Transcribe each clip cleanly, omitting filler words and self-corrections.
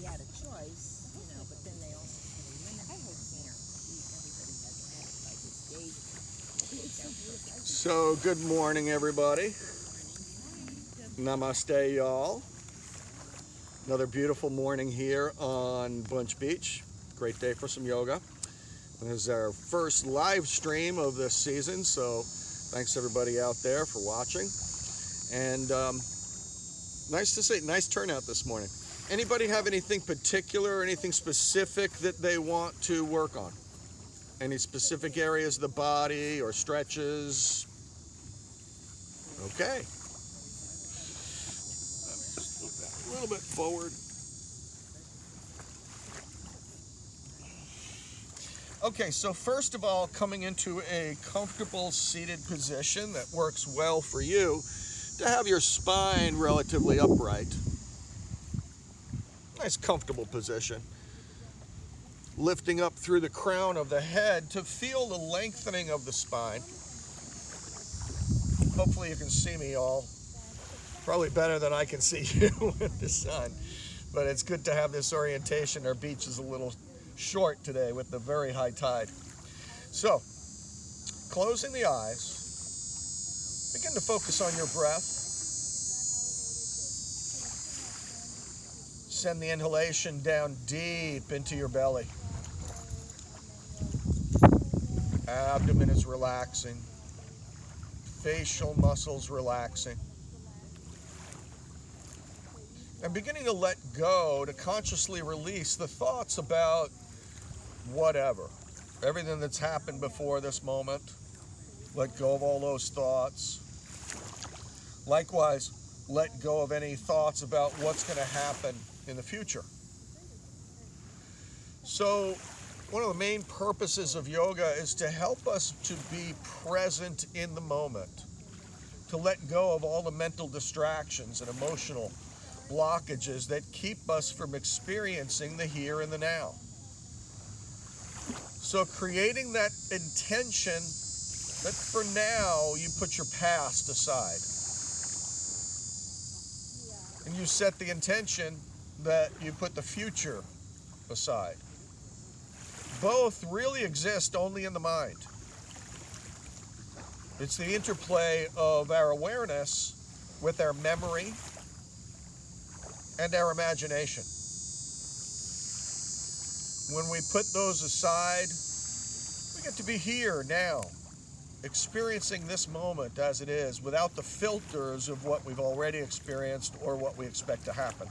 had a choice, but then they also put a limit on everybody has to have it by this date. So, good morning, everybody. Namaste, y'all. Another beautiful morning here on Bunche Beach. Great day for some yoga. This is our first live stream of this season, so thanks everybody out there for watching. And nice to see, nice turnout this morning. Anybody have anything particular or anything specific that they want to work on? Any specific areas of the body or stretches? Okay. Just move that a little bit forward. Okay, so first of all, coming into a comfortable seated position that works well for you, to have your spine relatively upright. Nice comfortable position. Lifting up through the crown of the head to feel the lengthening of the spine. Hopefully you can see me all. Probably better than I can see you with the sun. But it's good to have this orientation. Our beach is a little short today with the very high tide. So, closing the eyes, begin to focus on your breath. Send the inhalation down deep into your belly. Abdomen is relaxing. Facial muscles relaxing. And beginning to let go, to consciously release the thoughts about whatever. Everything that's happened before this moment. Let go of all those thoughts. Likewise, let go of any thoughts about what's going to happen in the future. So, one of the main purposes of yoga is to help us to be present in the moment. To let go of all the mental distractions and emotional blockages that keep us from experiencing the here and the now. So creating that intention that for now you put your past aside. And you set the intention that you put the future aside. Both really exist only in the mind. It's the interplay of our awareness with our memory and our imagination. When we put those aside, we get to be here now, experiencing this moment as it is, without the filters of what we've already experienced or what we expect to happen.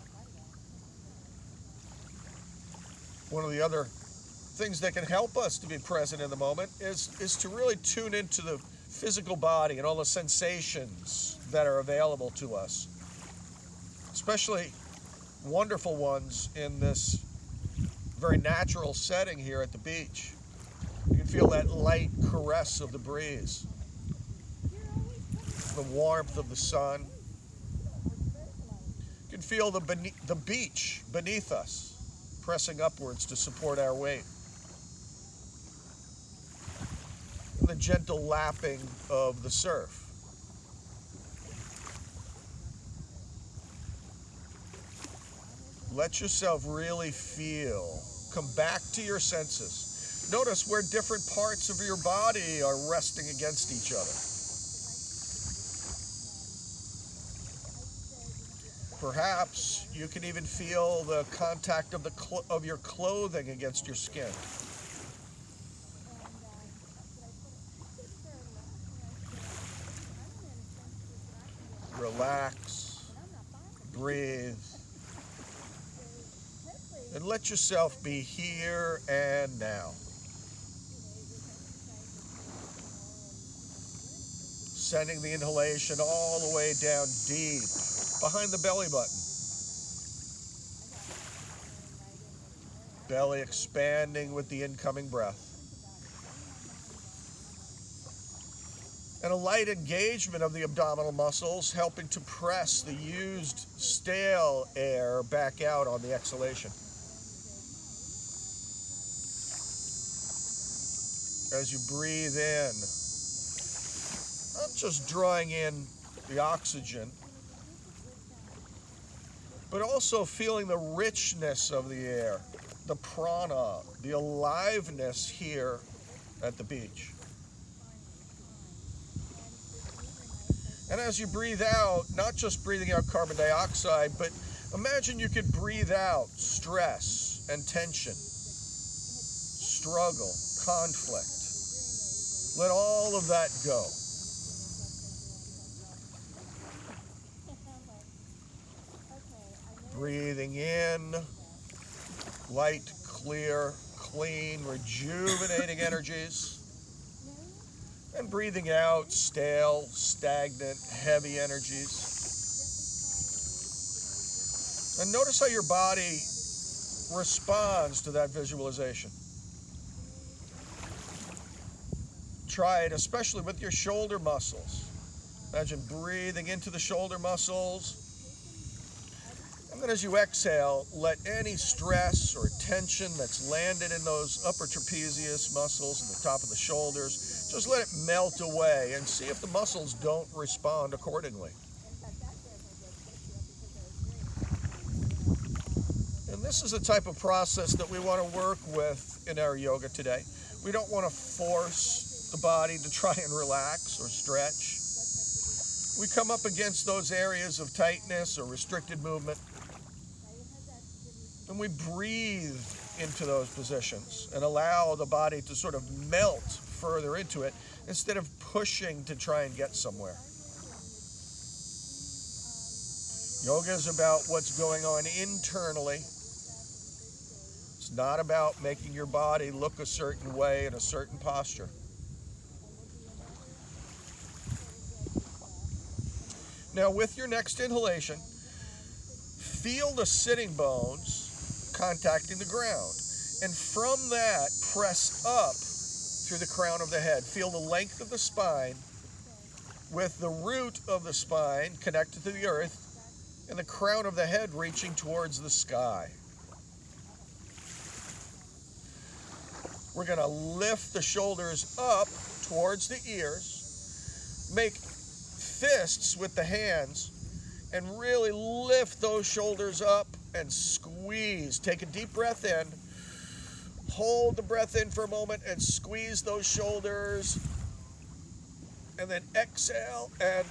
One of the other things that can help us to be present in the moment is to really tune into the physical body and all the sensations that are available to us, especially wonderful ones in this very natural setting here at the beach. You can feel that light caress of the breeze, the warmth of the sun. You can feel the beach beneath us, pressing upwards to support our weight. And the gentle lapping of the surf. Let yourself really feel. Come back to your senses. Notice where different parts of your body are resting against each other. Perhaps you can even feel the contact of your clothing against your skin. Relax, breathe, and let yourself be here and now. Sending the inhalation all the way down deep behind the belly button. Belly expanding with the incoming breath. And a light engagement of the abdominal muscles, helping to press the used stale air back out on the exhalation. As you breathe in, not just drawing in the oxygen, but also feeling the richness of the air, the prana, the aliveness here at the beach. And as you breathe out, not just breathing out carbon dioxide, but imagine you could breathe out stress and tension, struggle, conflict. Let all of that go. Breathing in, light, clear, clean, rejuvenating energies. And breathing out, stale, stagnant, heavy energies. And notice how your body responds to that visualization. Try it, especially with your shoulder muscles. Imagine breathing into the shoulder muscles. And then as you exhale, let any stress or tension that's landed in those upper trapezius muscles and the top of the shoulders, just let it melt away and see if the muscles don't respond accordingly. And this is the type of process that we want to work with in our yoga today. We don't want to force the body to try and relax or stretch. We come up against those areas of tightness or restricted movement, and we breathe into those positions and allow the body to sort of melt further into it instead of pushing to try and get somewhere. Yoga is about what's going on internally. It's not about making your body look a certain way in a certain posture. Now, with your next inhalation, feel the sitting bones contacting the ground. And from that, press up through the crown of the head. Feel the length of the spine with the root of the spine connected to the earth and the crown of the head reaching towards the sky. We're going to lift the shoulders up towards the ears. Make fists with the hands and really lift those shoulders up and squeeze. Take a deep breath in. Hold the breath in for a moment and squeeze those shoulders. And then exhale and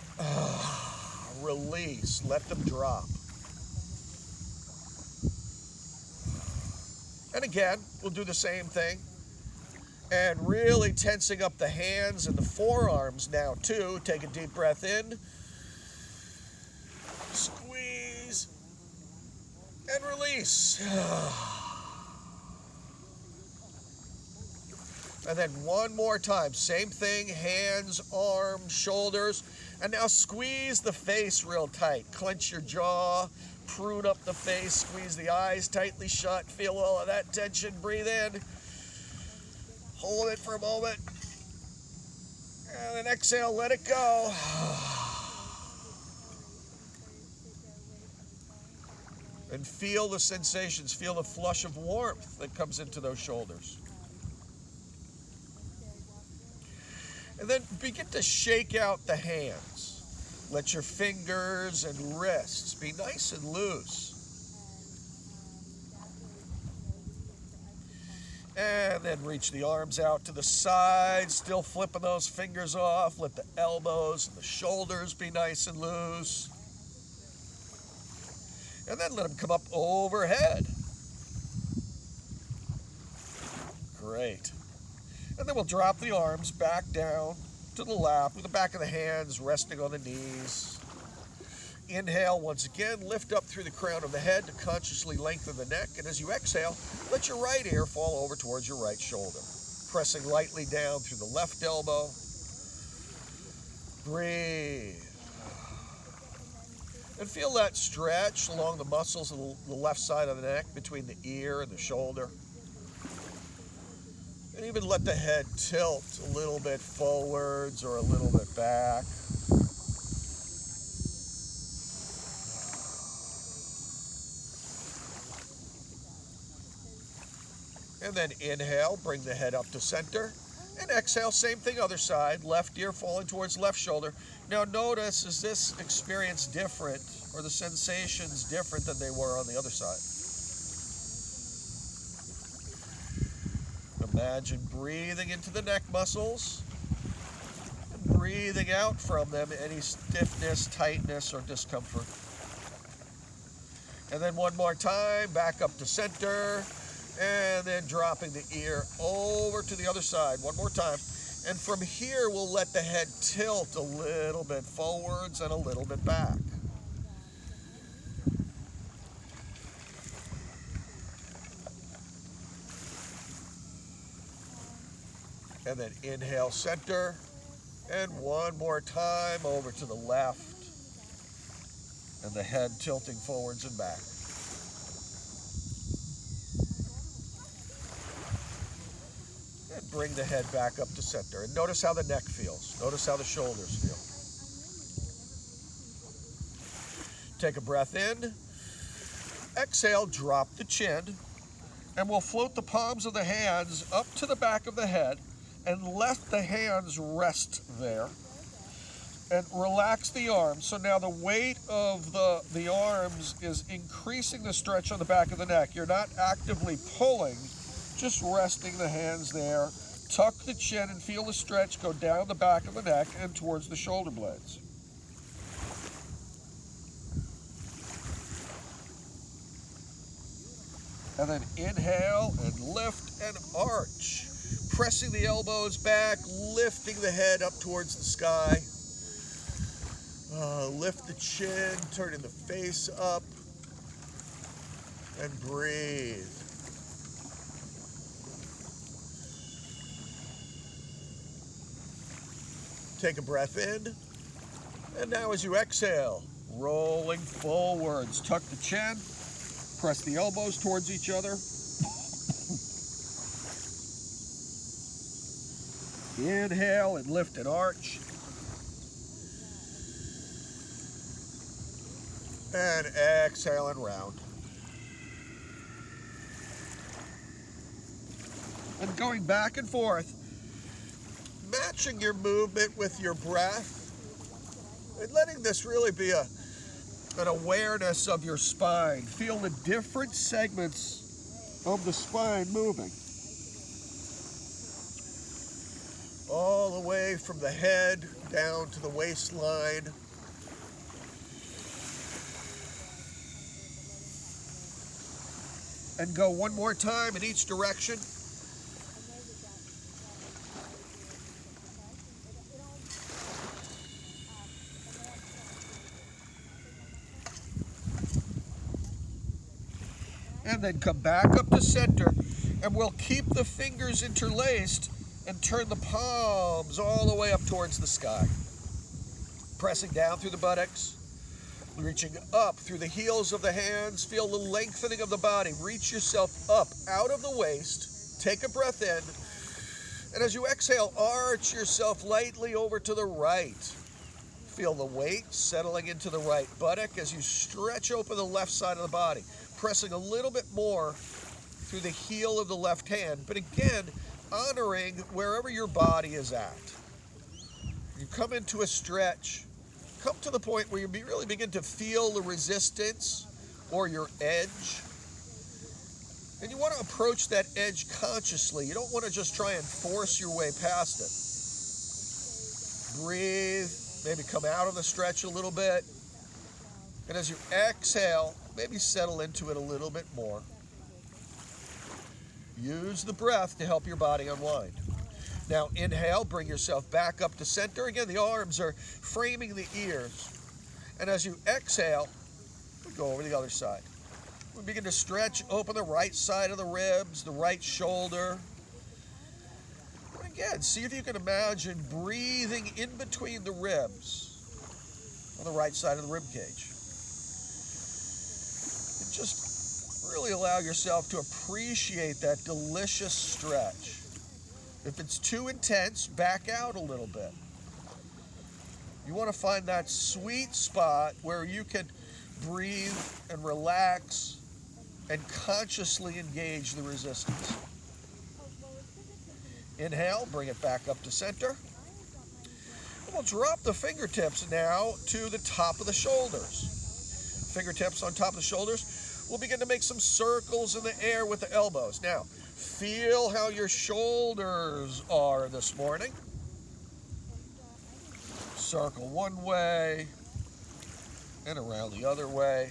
release. Let them drop. And again, we'll do the same thing. And really tensing up the hands and the forearms now too. Take a deep breath in. Squeeze. And release. And then one more time. Same thing. Hands, arms, shoulders. And now squeeze the face real tight. Clench your jaw. Prune up the face. Squeeze the eyes tightly shut. Feel all of that tension. Breathe in. Hold it for a moment. And then exhale. Let it go. And feel the sensations. Feel the flush of warmth that comes into those shoulders. And then begin to shake out the hands. Let your fingers and wrists be nice and loose. And then reach the arms out to the side, still flipping those fingers off. Let the elbows and the shoulders be nice and loose. And then let them come up overhead. Great. And then we'll drop the arms back down to the lap with the back of the hands resting on the knees. Inhale once again, lift up through the crown of the head to consciously lengthen the neck. And as you exhale, let your right ear fall over towards your right shoulder. Pressing lightly down through the left elbow. Breathe. And feel that stretch along the muscles of the left side of the neck between the ear and the shoulder. And even let the head tilt a little bit forwards or a little bit back. And then inhale, bring the head up to center. And exhale, same thing, other side. Left ear falling towards left shoulder. Now notice, is this experience different, or the sensations different than they were on the other side? Imagine breathing into the neck muscles, and breathing out from them any stiffness, tightness, or discomfort. And then one more time, back up to center, and then dropping the ear over to the other side. One more time. And from here, we'll let the head tilt a little bit forwards and a little bit back. And then inhale, center, and one more time over to the left, and the head tilting forwards and back. And bring the head back up to center. And notice how the neck feels. Notice how the shoulders feel. Take a breath in. Exhale, drop the chin. And we'll float the palms of the hands up to the back of the head and let the hands rest there. And relax the arms. So now the weight of the arms is increasing the stretch on the back of the neck. You're not actively pulling, just resting the hands there. Tuck the chin and feel the stretch go down the back of the neck and towards the shoulder blades. And then inhale and lift and arch. Pressing the elbows back, lifting the head up towards the sky. Lift the chin, turning the face up, and breathe. Take a breath in, and now as you exhale, rolling forwards, tuck the chin, press the elbows towards each other. Inhale and lift and arch. And exhale and round. And going back and forth, matching your movement with your breath, and letting this really be an awareness of your spine. Feel the different segments of the spine moving. All the way from the head down to the waistline. And go one more time in each direction. And then come back up to center, and we'll keep the fingers interlaced and turn the palms all the way up towards the sky. Pressing down through the buttocks, reaching up through the heels of the hands. Feel the lengthening of the body. Reach yourself up out of the waist. Take a breath in. And as you exhale, arch yourself lightly over to the right. Feel the weight settling into the right buttock as you stretch open the left side of the body. Pressing a little bit more through the heel of the left hand. But again, honoring wherever your body is at. You come into a stretch. Come to the point where you really begin to feel the resistance or your edge. And you want to approach that edge consciously. You don't want to just try and force your way past it. Breathe, maybe come out of the stretch a little bit. And as you exhale, maybe settle into it a little bit more. Use the breath to help your body unwind. Now inhale, bring yourself back up to center. Again, the arms are framing the ears. And as you exhale, we go over the other side. We begin to stretch open the right side of the ribs, the right shoulder. And again, see if you can imagine breathing in between the ribs on the right side of the rib cage. And just really allow yourself to appreciate that delicious stretch. If it's too intense, back out a little bit. You want to find that sweet spot where you can breathe and relax and consciously engage the resistance. Inhale, bring it back up to center. And we'll drop the fingertips now to the top of the shoulders. Fingertips on top of the shoulders. We'll begin to make some circles in the air with the elbows. Now, feel how your shoulders are this morning. Circle one way and around the other way.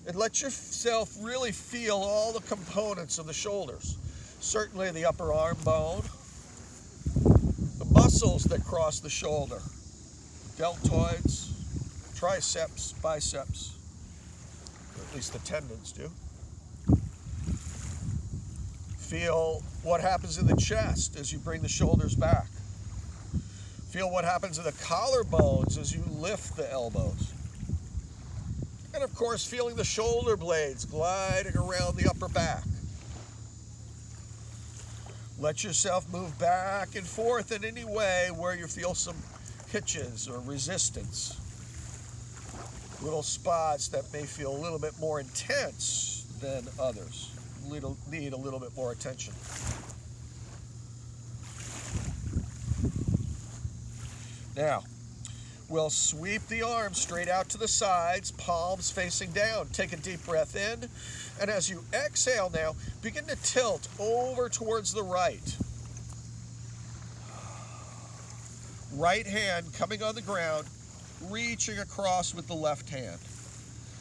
And let yourself really feel all the components of the shoulders. Certainly the upper arm bone, the muscles that cross the shoulder, deltoids, triceps, biceps, or at least the tendons do. Feel what happens in the chest as you bring the shoulders back. Feel what happens in the collarbones as you lift the elbows. And of course, feeling the shoulder blades gliding around the upper back. Let yourself move back and forth in any way where you feel some hitches or resistance. Little spots that may feel a little bit more intense than others. Need a little bit more attention. Now, we'll sweep the arms straight out to the sides, palms facing down. Take a deep breath in, and as you exhale now, begin to tilt over towards the right. Right hand coming on the ground, reaching across with the left hand.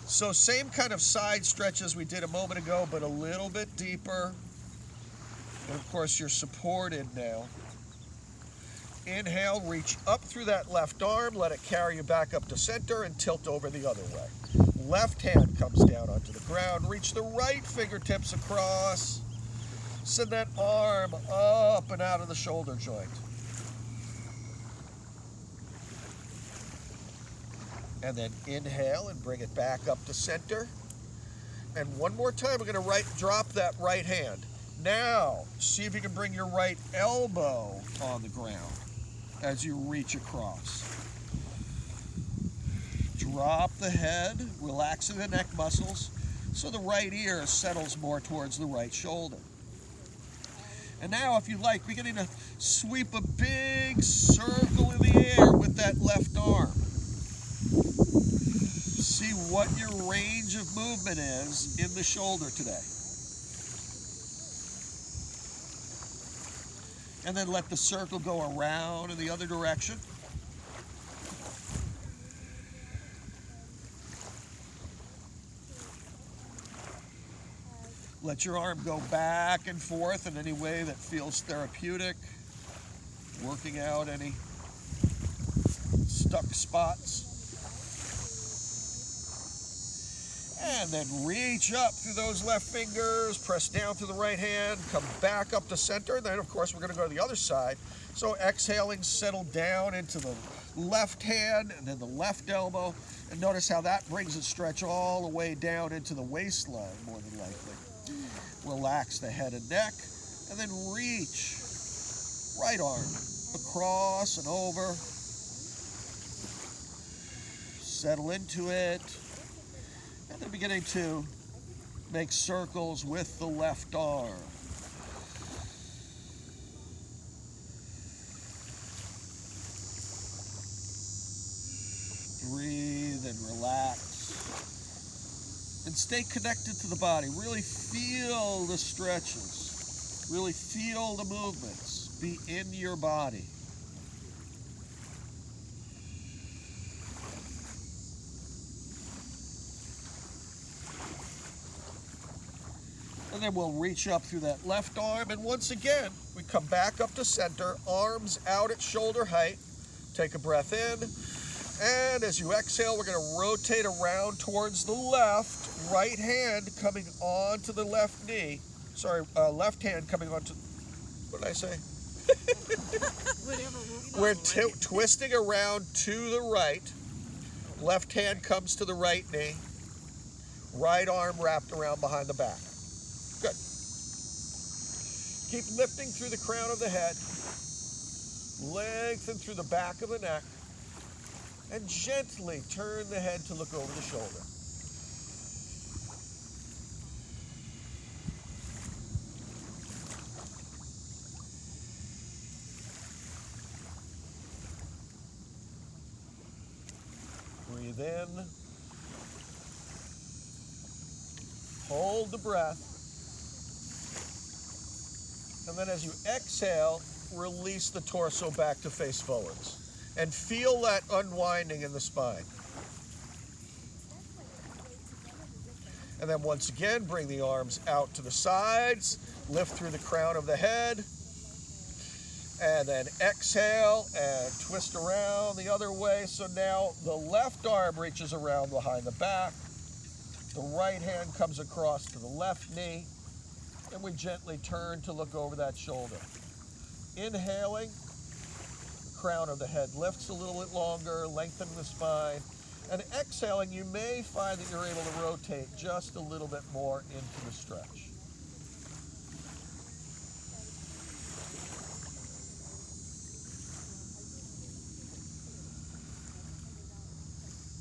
So same kind of side stretch as we did a moment ago, but a little bit deeper. And of course, you're supported now. Inhale, reach up through that left arm, let it carry you back up to center and tilt over the other way. Left hand comes down onto the ground, reach the right fingertips across. Send that arm up and out of the shoulder joint. And then inhale and bring it back up to center. And one more time, we're going to drop that right hand. Now, see if you can bring your right elbow on the ground as you reach across. Drop the head, relaxing the neck muscles so the right ear settles more towards the right shoulder. And now, if you like, beginning to sweep a big circle in the air with that left arm. See what your range of movement is in the shoulder today. And then let the circle go around in the other direction. Let your arm go back and forth in any way that feels therapeutic, working out any stuck spots. And then reach up through those left fingers, press down through the right hand, come back up to center. Then, of course, we're going to go to the other side. So exhaling, settle down into the left hand and then the left elbow. And notice how that brings it stretch all the way down into the waistline, more than likely. Relax the head and neck, and then reach. Right arm across and over. Settle into it. And then beginning to make circles with the left arm. Breathe and relax. And stay connected to the body. Really feel the stretches. Really feel the movements. Be in your body. And then we'll reach up through that left arm. And once again, we come back up to center, arms out at shoulder height. Take a breath in. And as you exhale, we're going to rotate around towards the left. Right hand coming onto the left knee. Sorry, left hand coming onto... What did I say? We're twisting around to the right. Left hand comes to the right knee. Right arm wrapped around behind the back. Good. Keep lifting through the crown of the head. Lengthen through the back of the neck. And gently turn the head to look over the shoulder. Breathe in. Hold the breath. And then as you exhale, release the torso back to face forwards. And feel that unwinding in the spine. And then once again, bring the arms out to the sides, lift through the crown of the head, and then exhale and twist around the other way. So now the left arm reaches around behind the back, the right hand comes across to the left knee, and we gently turn to look over that shoulder. Inhaling, the crown of the head lifts a little bit longer, lengthening the spine. And exhaling, you may find that you're able to rotate just a little bit more into the stretch.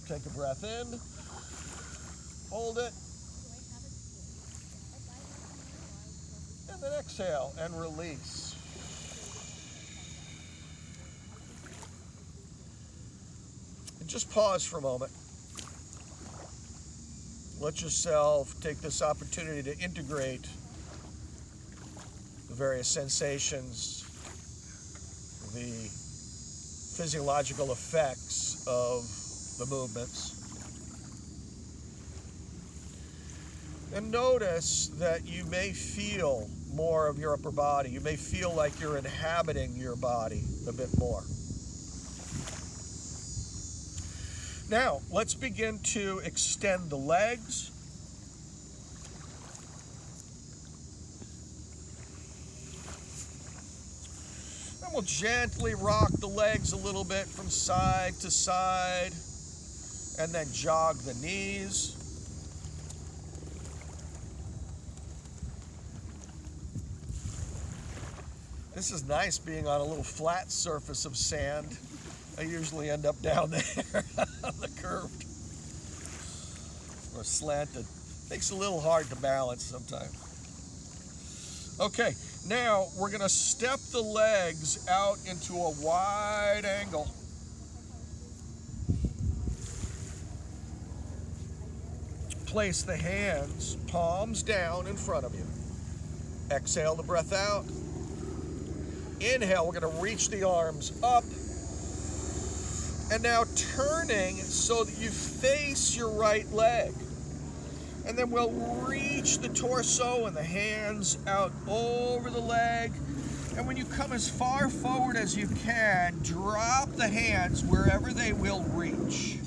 Take a breath in, hold it, and then exhale and release. And just pause for a moment. Let yourself take this opportunity to integrate the various sensations, the physiological effects of the movements. And notice that you may feel more of your upper body. You may feel like you're inhabiting your body a bit more. Now, let's begin to extend the legs. And we'll gently rock the legs a little bit from side to side, and then jog the knees. This is nice being on a little flat surface of sand. I usually end up down there on the curved or slanted. Makes it a little hard to balance sometimes. Okay, now we're going to step the legs out into a wide angle. Place the hands, palms down in front of you. Exhale the breath out. Inhale, we're going to reach the arms up. And now turning so that you face your right leg. And then we'll reach the torso and the hands out over the leg. And when you come as far forward as you can, drop the hands wherever they will reach.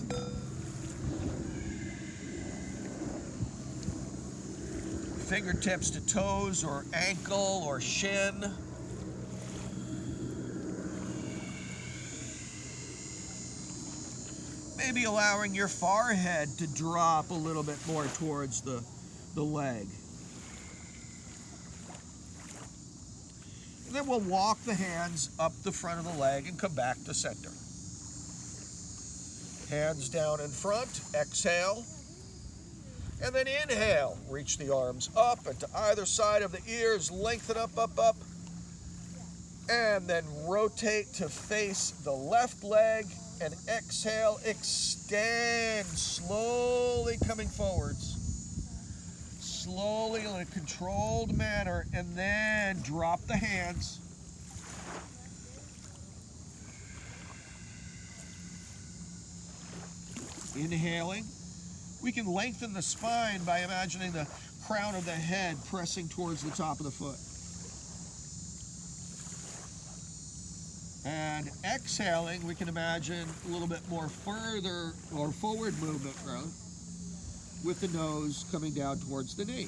Fingertips to toes or ankle or shin. Maybe allowing your forehead to drop a little bit more towards the leg. And then we'll walk the hands up the front of the leg and come back to center. Hands down in front, exhale. And then inhale, reach the arms up and to either side of the ears, lengthen up, up, up. And then rotate to face the left leg. And exhale, extend, slowly coming forwards. Slowly in a controlled manner, and then drop the hands. Inhaling. We can lengthen the spine by imagining the crown of the head pressing towards the top of the foot. And exhaling, we can imagine a little bit more further or forward movement, rather, with the nose coming down towards the knee.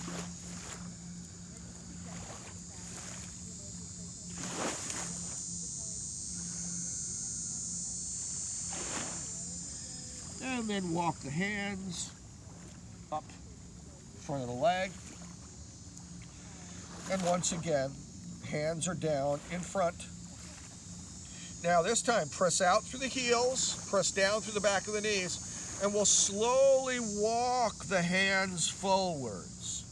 And then walk the hands up in front of the leg. And once again, hands are down in front. Now this time, press out through the heels, press down through the back of the knees, and we'll slowly walk the hands forwards.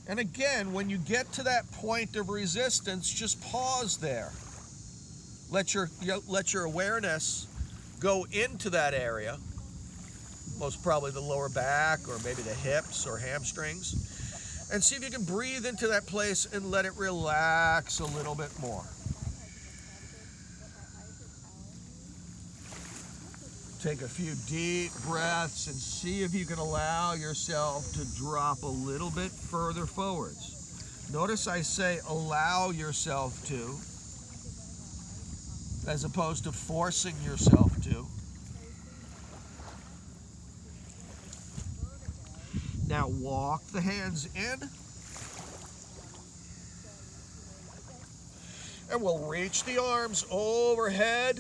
And again, when you get to that point of resistance, just pause there. Let your awareness go into that area, most probably the lower back or maybe the hips or hamstrings, and see if you can breathe into that place and let it relax a little bit more. Take a few deep breaths and see if you can allow yourself to drop a little bit further forwards. Notice I say allow yourself to, as opposed to forcing yourself to. Now walk the hands in. And we'll reach the arms overhead.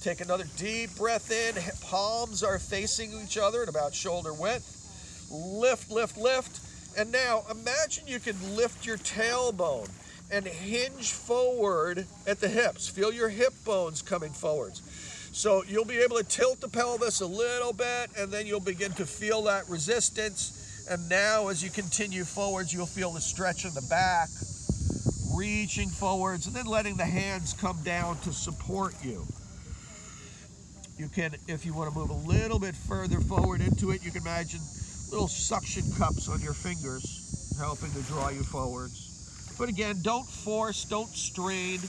Take another deep breath in. Palms are facing each other at about shoulder width. Lift, lift, lift. And now imagine you can lift your tailbone and hinge forward at the hips. Feel your hip bones coming forwards. So you'll be able to tilt the pelvis a little bit, and then you'll begin to feel that resistance. And now as you continue forwards, you'll feel the stretch in the back, reaching forwards, and then letting the hands come down to support you. You can, if you want to move a little bit further forward into it, you can imagine little suction cups on your fingers helping to draw you forwards. But again, don't force, don't strain.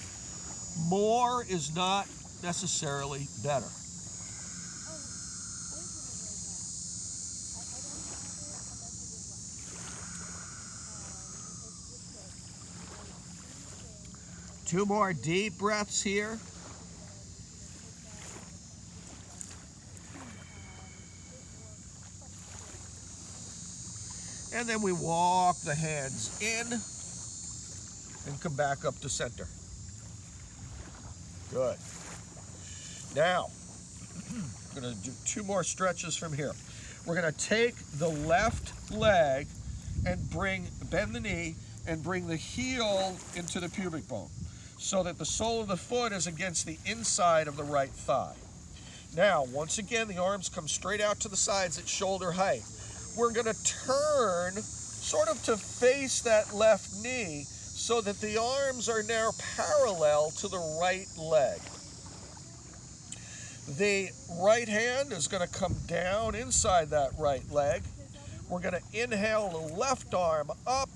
More is not necessarily better. Two more deep breaths here. And then we walk the hands in and come back up to center. Good. Now, I'm going to do two more stretches from here. We're going to take the left leg and bend the knee and bring the heel into the pubic bone so that the sole of the foot is against the inside of the right thigh. Now, once again, the arms come straight out to the sides at shoulder height. We're going to turn sort of to face that left knee so that the arms are now parallel to the right leg. The right hand is going to come down inside that right leg. We're going to inhale the left arm up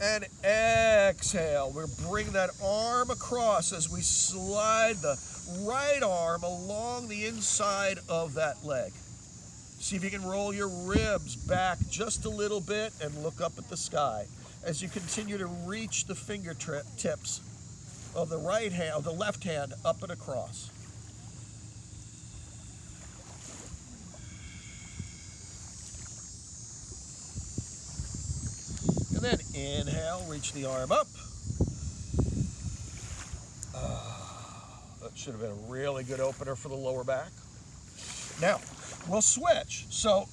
and exhale. We'll bring that arm across as we slide the right arm along the inside of that leg. See if you can roll your ribs back just a little bit and look up at the sky as you continue to reach the fingertips of the right hand, of the left hand, up and across. And then inhale, reach the arm up. That should have been a really good opener for the lower back. Now, we'll switch. So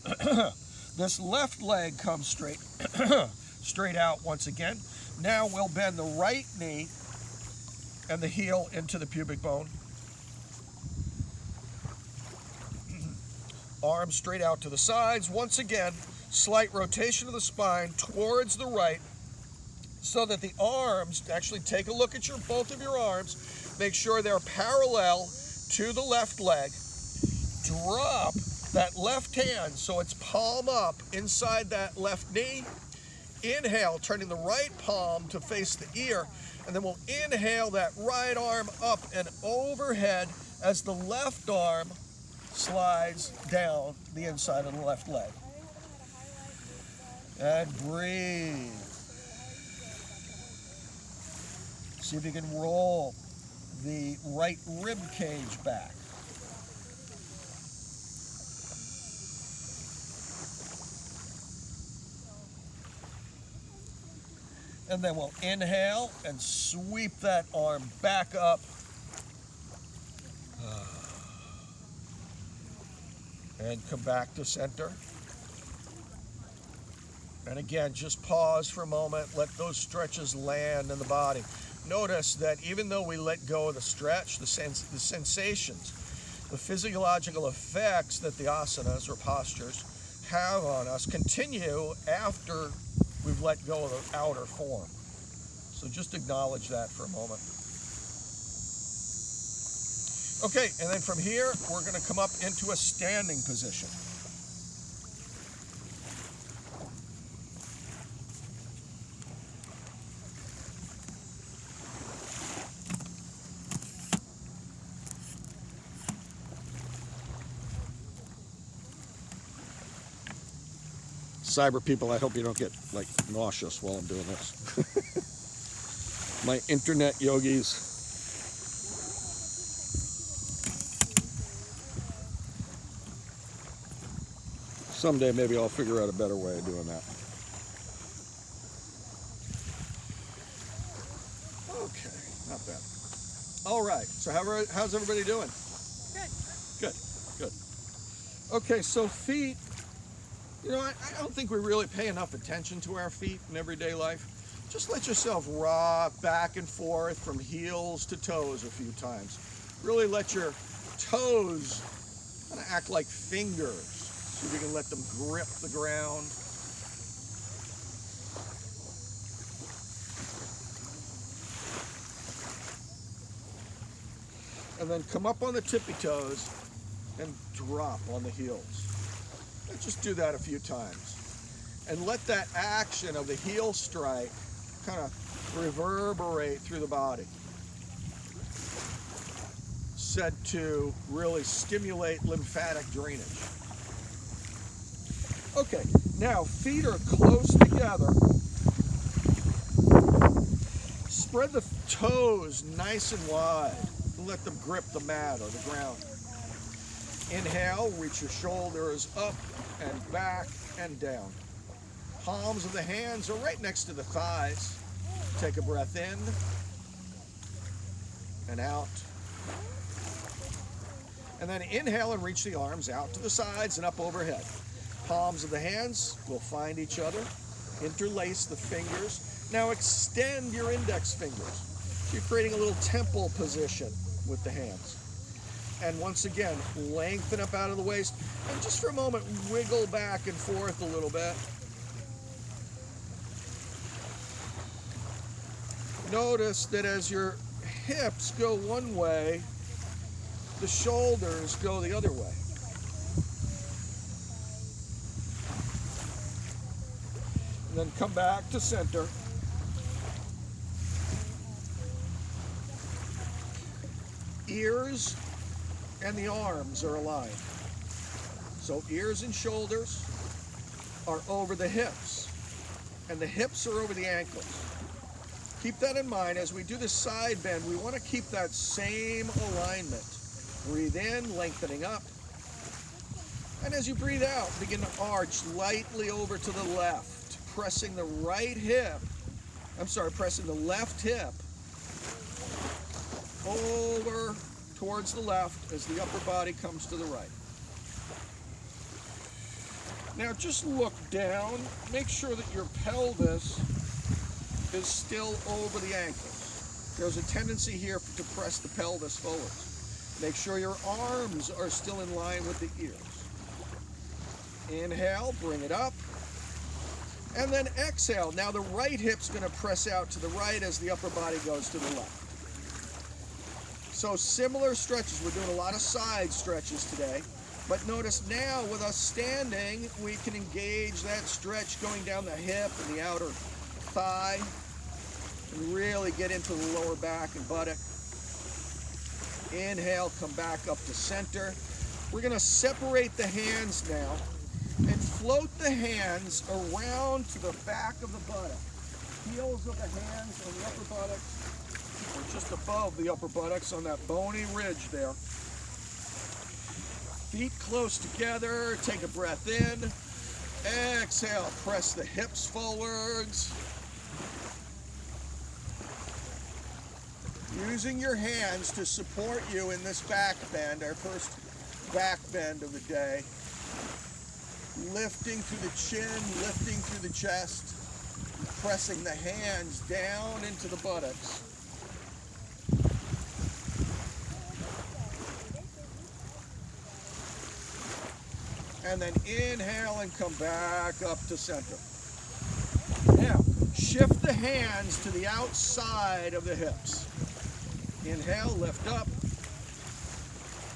this left leg comes straight out once again. Now we'll bend the right knee and the heel into the pubic bone. Arms straight out to the sides. Once again, slight rotation of the spine towards the right so that the arms, actually take a look at both of your arms, make sure they're parallel to the left leg. Drop that left hand so it's palm up inside that left knee. Inhale, turning the right palm to face the ear, and then we'll inhale that right arm up and overhead as the left arm slides down the inside of the left leg. And breathe. See if you can roll the right rib cage back. And then we'll inhale and sweep that arm back up. And come back to center. And again, just pause for a moment. Let those stretches land in the body. Notice that even though we let go of the stretch, the sensations, the physiological effects that the asanas or postures have on us continue after we've let go of the outer form. So just acknowledge that for a moment. Okay, and then from here, we're going to come up into a standing position. Cyber people, I hope you don't get like nauseous while I'm doing this. My internet yogis. Someday maybe I'll figure out a better way of doing that. Okay, not bad. All right, so how's everybody doing? Good. Good. Okay, so feet. You know, I don't think we really pay enough attention to our feet in everyday life. Just let yourself rock back and forth from heels to toes a few times. Really let your toes kind of act like fingers, so you can let them grip the ground. And then come up on the tippy toes and drop on the heels. Just do that a few times. And let that action of the heel strike kind of reverberate through the body. Said to really stimulate lymphatic drainage. Okay, now feet are close together. Spread the toes nice and wide and let them grip the mat or the ground. Inhale, reach your shoulders up and back and down. Palms of the hands are right next to the thighs. Take a breath in and out. And then inhale and reach the arms out to the sides and up overhead. Palms of the hands will find each other. Interlace the fingers. Now extend your index fingers. So you're creating a little temple position with the hands. And once again, lengthen up out of the waist. And just for a moment, wiggle back and forth a little bit. Notice that as your hips go one way, the shoulders go the other way. And then come back to center. Ears and the arms are aligned. So ears and shoulders are over the hips, and the hips are over the ankles. Keep that in mind. As we do the side bend, we want to keep that same alignment. Breathe in, lengthening up. And as you breathe out, begin to arch lightly over to the left, pressing the pressing the left hip over towards the left as the upper body comes to the right. Now just look down. Make sure that your pelvis is still over the ankles. There's a tendency here to press the pelvis forward. Make sure your arms are still in line with the ears. Inhale, bring it up. And then exhale. Now the right hip's going to press out to the right as the upper body goes to the left. So similar stretches. We're doing a lot of side stretches today. But notice now with us standing, we can engage that stretch going down the hip and the outer thigh and really get into the lower back and buttock. Inhale, come back up to center. We're going to separate the hands now and float the hands around to the back of the buttock. Heels of the hands on the upper buttocks. We're just above the upper buttocks on that bony ridge there. Feet close together. Take a breath in. Exhale. Press the hips forwards. Using your hands to support you in this back bend, our first back bend of the day. Lifting through the chin, lifting through the chest. Pressing the hands down into the buttocks. And then inhale and come back up to center. Now, shift the hands to the outside of the hips. Inhale, lift up.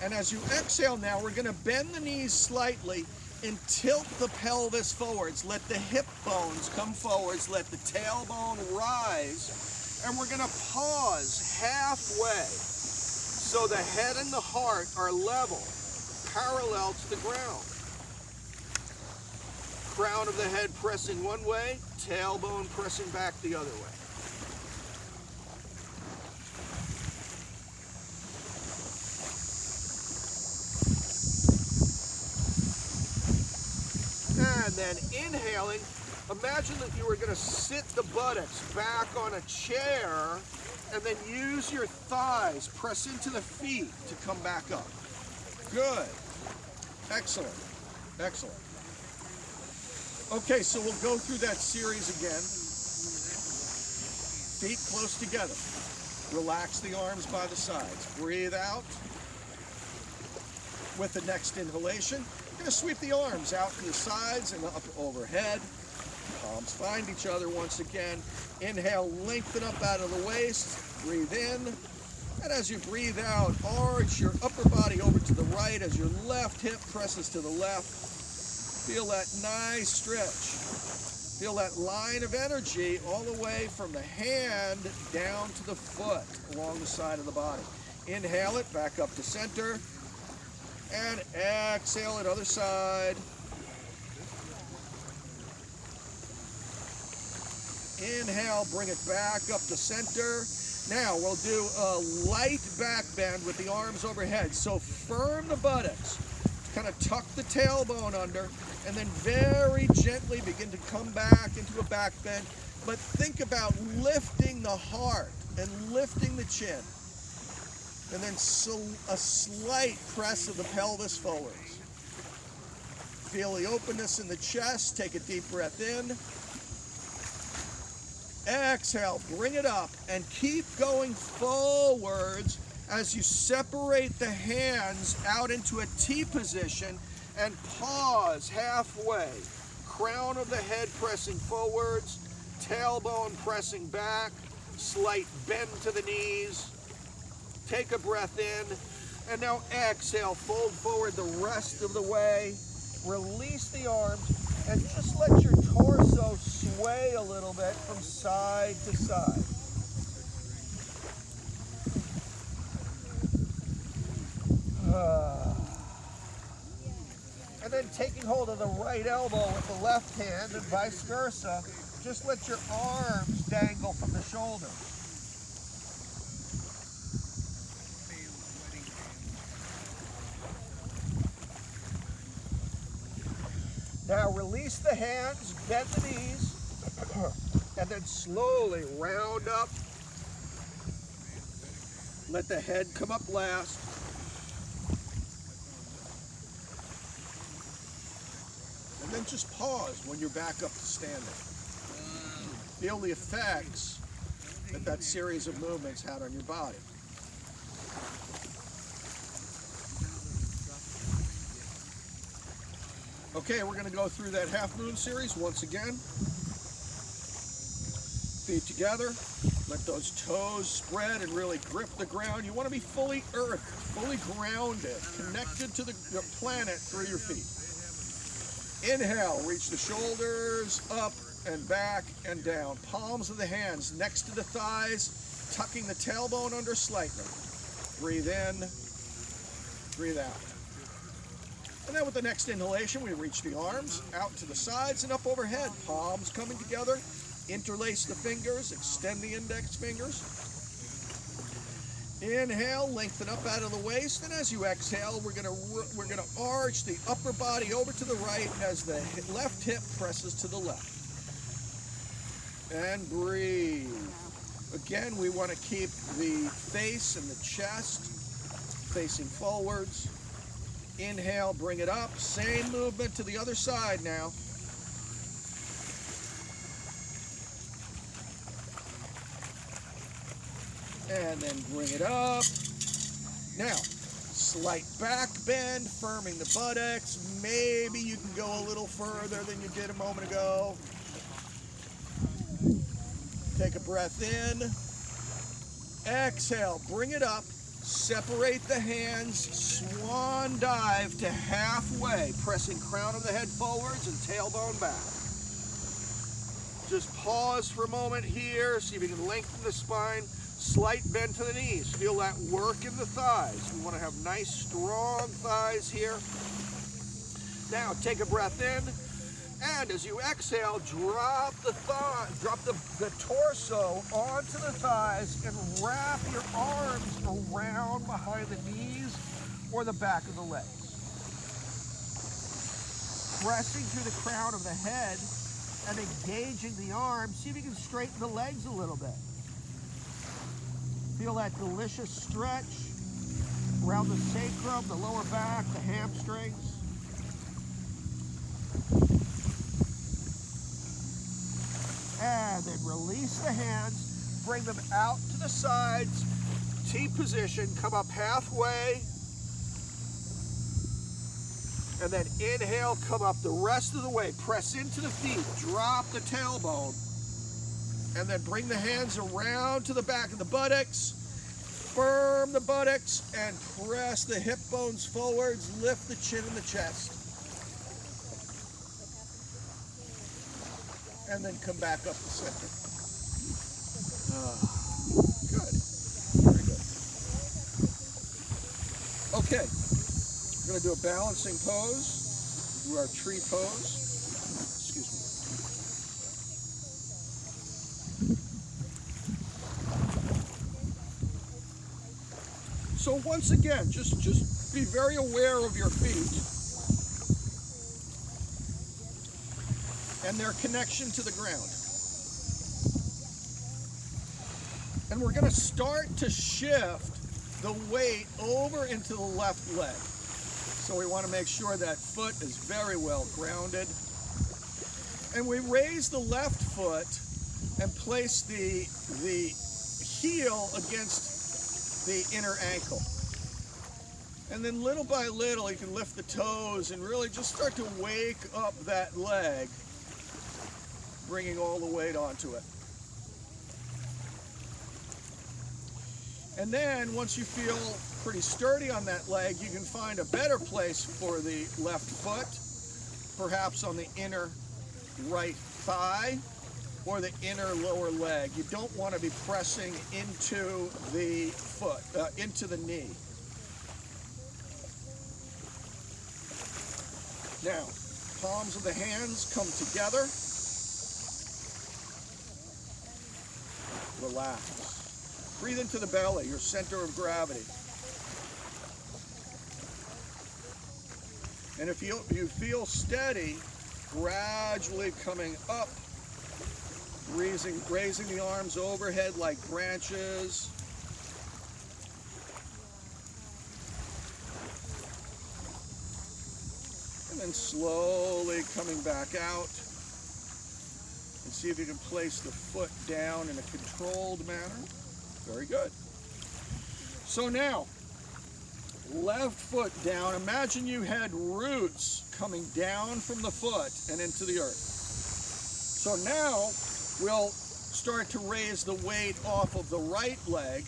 And as you exhale now, we're going to bend the knees slightly and tilt the pelvis forwards. Let the hip bones come forwards. Let the tailbone rise. And we're going to pause halfway so the head and the heart are level, parallel to the ground. Crown of the head pressing one way, tailbone pressing back the other way. And then inhaling, imagine that you were going to sit the buttocks back on a chair and then use your thighs, press into the feet to come back up. Good. Excellent. Excellent. Okay, so we'll go through that series again. Feet close together. Relax the arms by the sides. Breathe out. With the next inhalation, you're going to sweep the arms out to the sides and up overhead. Palms find each other once again. Inhale, lengthen up out of the waist. Breathe in. And as you breathe out, arch your upper body over to the right as your left hip presses to the left. Feel that nice stretch. Feel that line of energy all the way from the hand down to the foot along the side of the body. Inhale it, back up to center. And exhale it, other side. Inhale, bring it back up to center. Now we'll do a light back bend with the arms overhead. So firm the buttocks. Kind of tuck the tailbone under, and then very gently begin to come back into a back bend. But think about lifting the heart and lifting the chin. And then a slight press of the pelvis forwards. Feel the openness in the chest. Take a deep breath in. Exhale, bring it up, and keep going forwards as you separate the hands out into a T position and pause halfway. Crown of the head pressing forwards, tailbone pressing back, slight bend to the knees. Take a breath in, and now exhale, fold forward the rest of the way. Release the arms, and just let your torso sway a little bit from side to side. And then taking hold of the right elbow with the left hand and vice versa, just let your arms dangle from the shoulder. Now release the hands, bend the knees, and then slowly round up. Let the head come up last. And then just pause when you're back up to standing. Feel the effects that series of movements had on your body. Okay, we're going to go through that half moon series once again. Feet together. Let those toes spread and really grip the ground. You want to be fully earthed, fully grounded, connected to the planet through your feet. Inhale, reach the shoulders up and back and down. Palms of the hands next to the thighs, tucking the tailbone under slightly. Breathe in, breathe out. And then with the next inhalation, we reach the arms out to the sides and up overhead. Palms coming together. Interlace the fingers. Extend the index fingers. Inhale, lengthen up out of the waist. And as you exhale, we're gonna arch the upper body over to the right as the left hip presses to the left. And breathe. Again, we want to keep the face and the chest facing forwards. Inhale, bring it up. Same movement to the other side now. And then bring it up. Now, slight back bend, firming the buttocks. Maybe you can go a little further than you did a moment ago. Take a breath in. Exhale, bring it up. Separate the hands, swan dive to halfway, pressing crown of the head forwards and tailbone back. Just pause for a moment here, see if you can lengthen the spine, slight bend to the knees. Feel that work in the thighs. We want to have nice, strong thighs here. Now take a breath in, and as you exhale, drop the torso onto the thighs and wrap your arms around behind the knees or the back of the legs. Pressing through the crown of the head and engaging the arms. See if you can straighten the legs a little bit. Feel that delicious stretch around the sacrum, the lower back, the hamstrings. And then release the hands, bring them out to the sides, T position, come up halfway, and then inhale, come up the rest of the way, press into the feet, drop the tailbone, and then bring the hands around to the back of the buttocks, firm the buttocks, and press the hip bones forwards, lift the chin and the chest. And then come back up the center. Good. Very good. Okay. We're going to do a balancing pose. Do our tree pose. Excuse me. So once again, just be very aware of your feet and their connection to the ground. And we're going to start to shift the weight over into the left leg. So we want to make sure that foot is very well grounded. And we raise the left foot and place the heel against the inner ankle. And then little by little, you can lift the toes and really just start to wake up that leg, bringing all the weight onto it. And then once you feel pretty sturdy on that leg, you can find a better place for the left foot, perhaps on the inner right thigh or the inner lower leg. You don't want to be pressing into the foot, into the knee. Now, palms of the hands come together. Relax. Breathe into the belly, your center of gravity. And if you feel steady, gradually coming up, raising the arms overhead like branches. And then slowly coming back out. And see if you can place the foot down in a controlled manner. Very good. So now, left foot down. Imagine you had roots coming down from the foot and into the earth. So now, we'll start to raise the weight off of the right leg.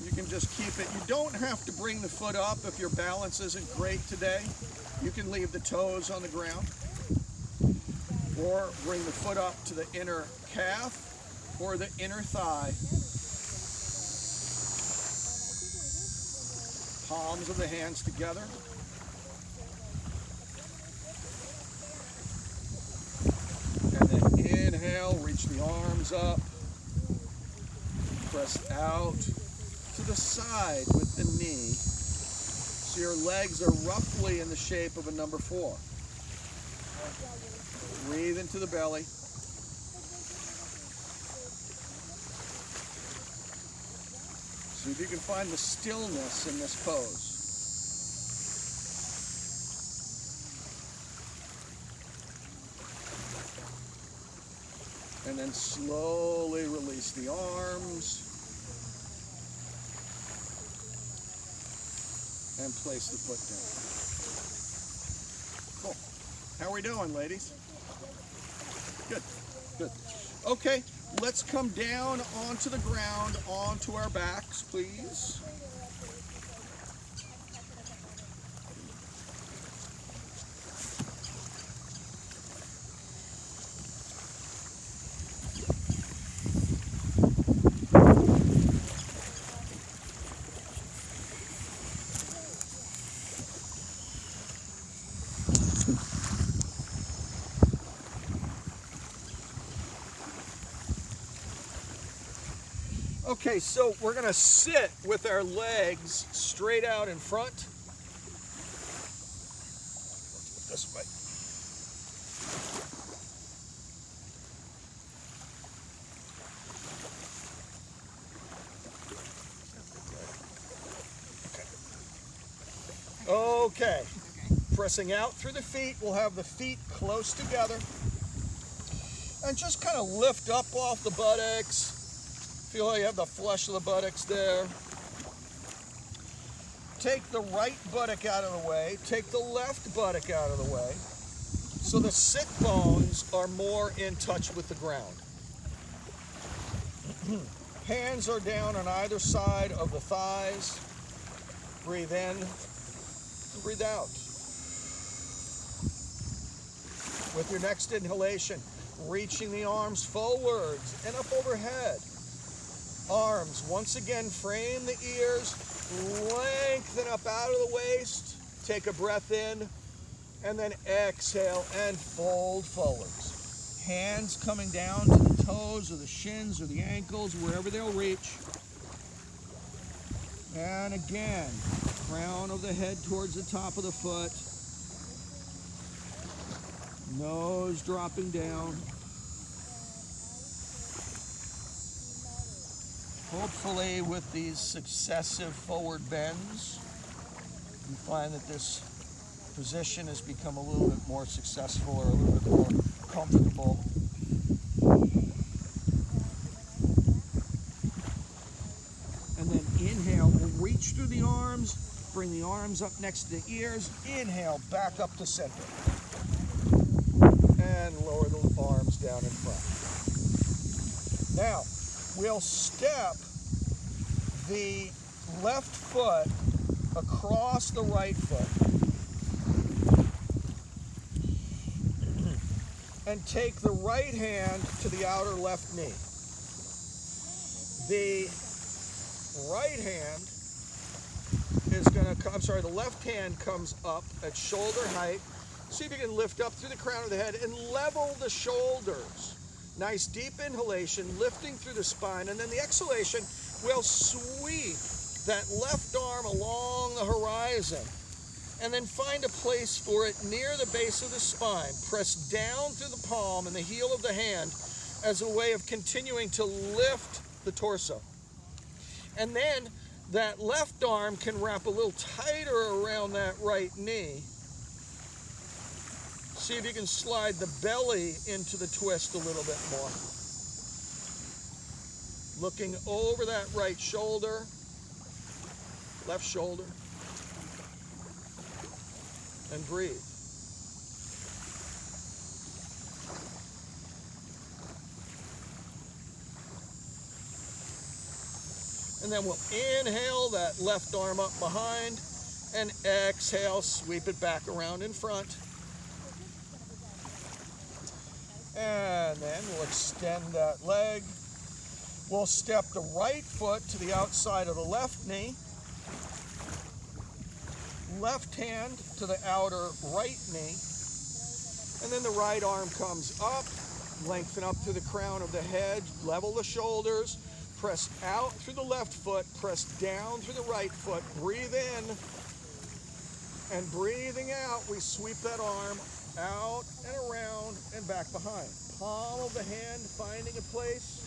You can just keep it. You don't have to bring the foot up if your balance isn't great today. You can leave the toes on the ground. Or bring the foot up to the inner calf or the inner thigh. Palms of the hands together. And then inhale, reach the arms up. Press out to the side with the knee. So your legs are roughly in the shape of a number 4. Breathe into the belly. See if you can find the stillness in this pose. And then slowly release the arms. And place the foot down. Cool. How are we doing, ladies? Good, good. Okay, let's come down onto the ground, onto our backs, please. Okay, so we're going to sit with our legs straight out in front. This way. Okay. Pressing out through the feet, we'll have the feet close together. And just kind of lift up off the buttocks. Feel how you have the flesh of the buttocks there. Take the right buttock out of the way. Take the left buttock out of the way. So the sit bones are more in touch with the ground. Hands are down on either side of the thighs. Breathe in and breathe out. With your next inhalation, reaching the arms forwards and up overhead. Arms, once again, frame the ears, lengthen up out of the waist, take a breath in, and then exhale and fold forwards. Hands coming down to the toes or the shins or the ankles, wherever they'll reach. And again, crown of the head towards the top of the foot. Nose dropping down. Hopefully with these successive forward bends, you find that this position has become a little bit more successful or a little bit more comfortable. And then inhale, we'll reach through the arms, bring the arms up next to the ears, inhale, back up to center. And lower the arms down in front. Now, we'll step the left foot across the right foot and take the right hand to the outer left knee. The right hand is going to come, the left hand comes up at shoulder height. See if you can lift up through the crown of the head and level the shoulders. Nice deep inhalation, lifting through the spine, and then the exhalation will sweep that left arm along the horizon and then find a place for it near the base of the spine. Press down through the palm and the heel of the hand as a way of continuing to lift the torso. And then that left arm can wrap a little tighter around that right knee. See if you can slide the belly into the twist a little bit more. Looking over that right shoulder, left shoulder, and breathe. And then we'll inhale that left arm up behind and exhale, sweep it back around in front. And then we'll extend that leg. We'll step the right foot to the outside of the left knee. Left hand to the outer right knee. And then the right arm comes up. Lengthen up through the crown of the head. Level the shoulders. Press out through the left foot. Press down through the right foot. Breathe in. And breathing out, we sweep that arm out and around and back behind. Palm of the hand finding a place.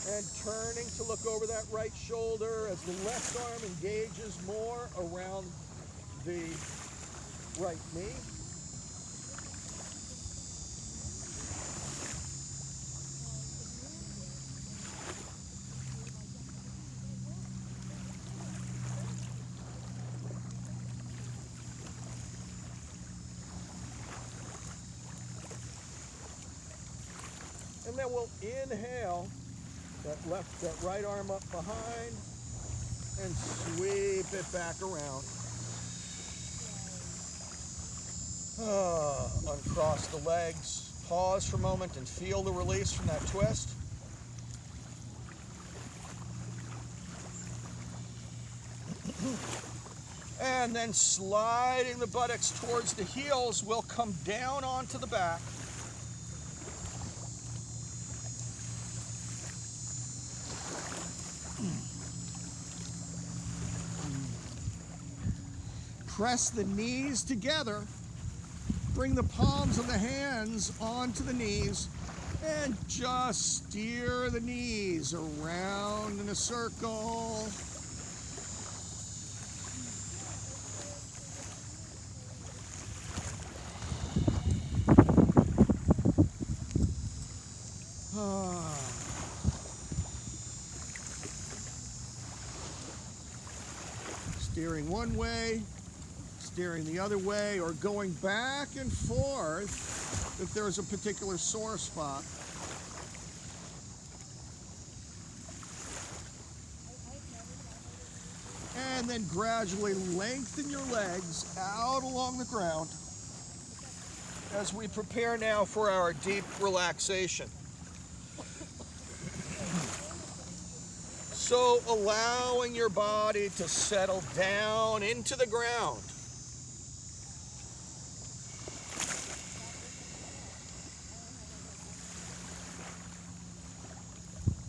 And turning to look over that right shoulder as the left arm engages more around the right knee. then we'll inhale that right arm up behind and sweep it back around. Uncross the legs. Pause for a moment and feel the release from that twist. And then sliding the buttocks towards the heels, we'll come down onto the back. Press the knees together. Bring the palms of the hands onto the knees and just steer the knees around in a circle. Steering one way, steering the other way, or going back and forth if there's a particular sore spot. And then gradually lengthen your legs out along the ground as we prepare now for our deep relaxation. So allowing your body to settle down into the ground.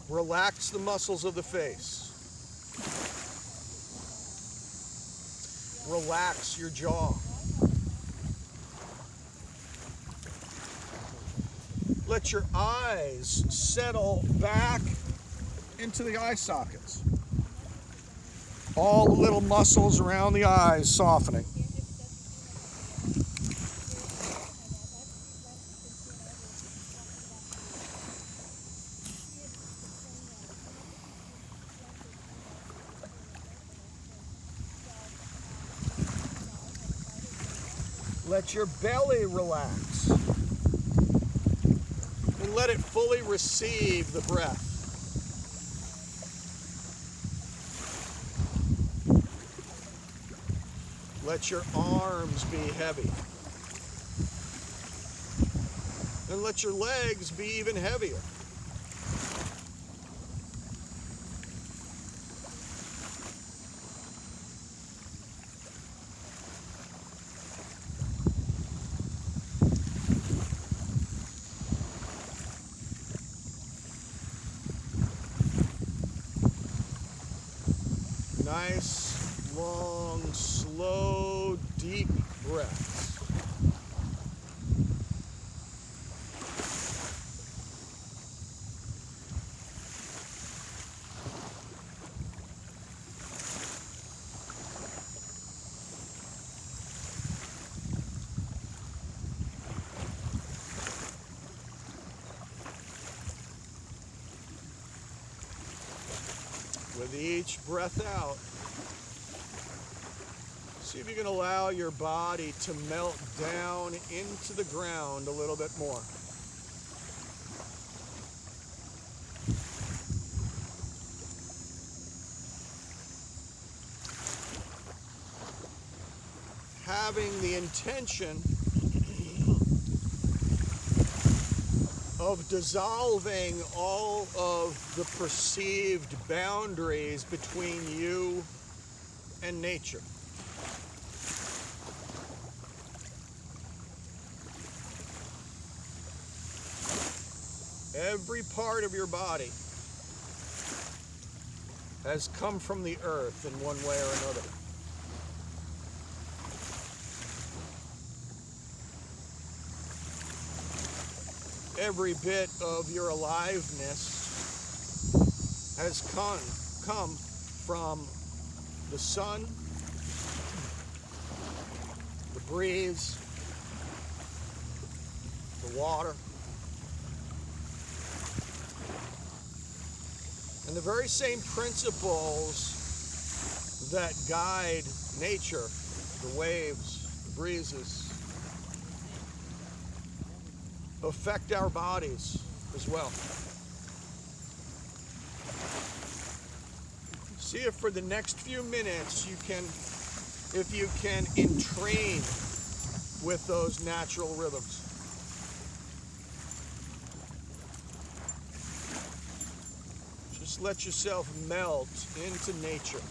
Relax the muscles of the face. Relax your jaw. Let your eyes settle back into the eye sockets. All the little muscles around the eyes softening. Let your belly relax. And let it fully receive the breath. Let your arms be heavy. And let your legs be even heavier. Nice, long, slow, deep breaths. With each breath out, see if you can allow your body to melt down into the ground a little bit more. Having the intention of dissolving all of the perceived boundaries between you and nature. Every part of your body has come from the earth in one way or another. Every bit of your aliveness has come from the sun, the breeze, the water, and the very same principles that guide nature, the waves, the breezes, affect our bodies as well. See if for the next few minutes you can, if you can entrain with those natural rhythms. Just let yourself melt into nature.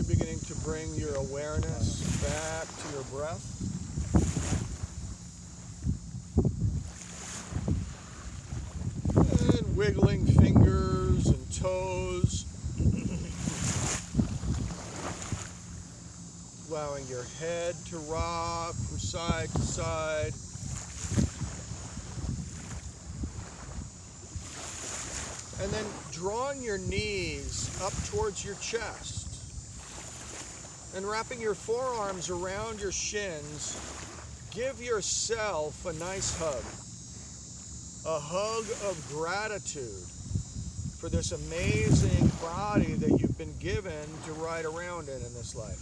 beginning to bring your awareness back to your breath. And wiggling fingers and toes. Allowing your head to rock from side to side. And then drawing your knees up towards your chest and wrapping your forearms around your shins, give yourself a nice hug. A hug of gratitude for this amazing body that you've been given to ride around in this life.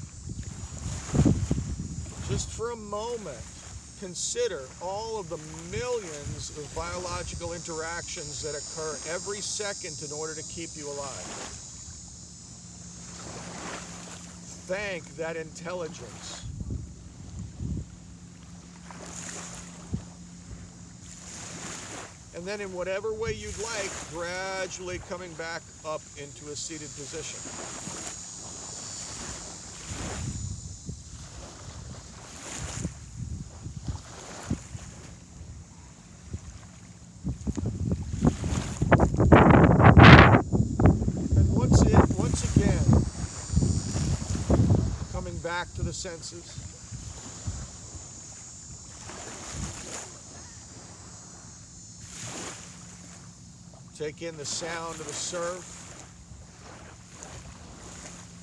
Just for a moment, consider all of the millions of biological interactions that occur every second in order to keep you alive. Thank that intelligence. And then in whatever way you'd like, gradually coming back up into a seated position. Once again, coming back to the senses. Take in the sound of the surf,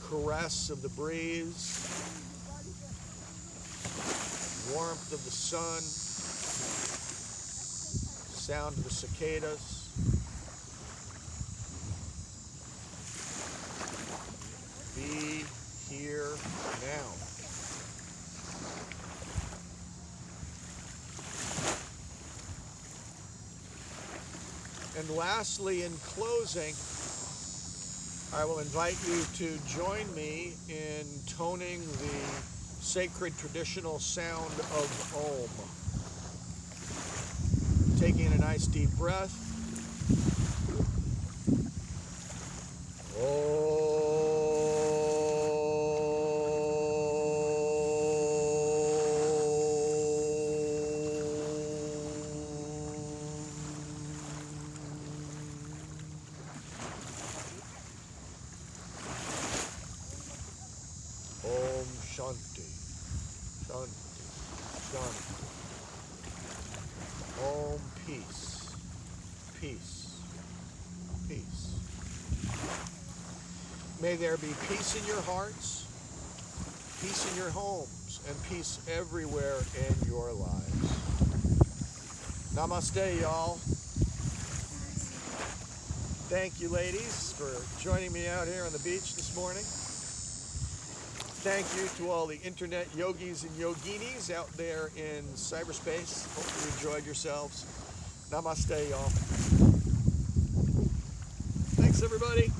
caress of the breeze, warmth of the sun, sound of the cicadas. Be here now. And lastly, in closing, I will invite you to join me in toning the sacred traditional sound of Om. Taking a nice deep breath. Om. Om Shanti, Shanti, Shanti. Om peace, peace, peace. May there be peace in your hearts, peace in your homes, and peace everywhere in your lives. Namaste, y'all. Thank you, ladies, for joining me out here on the beach this morning. Thank you to all the internet yogis and yoginis out there in cyberspace. Hope you enjoyed yourselves. Namaste, y'all. Thanks, everybody.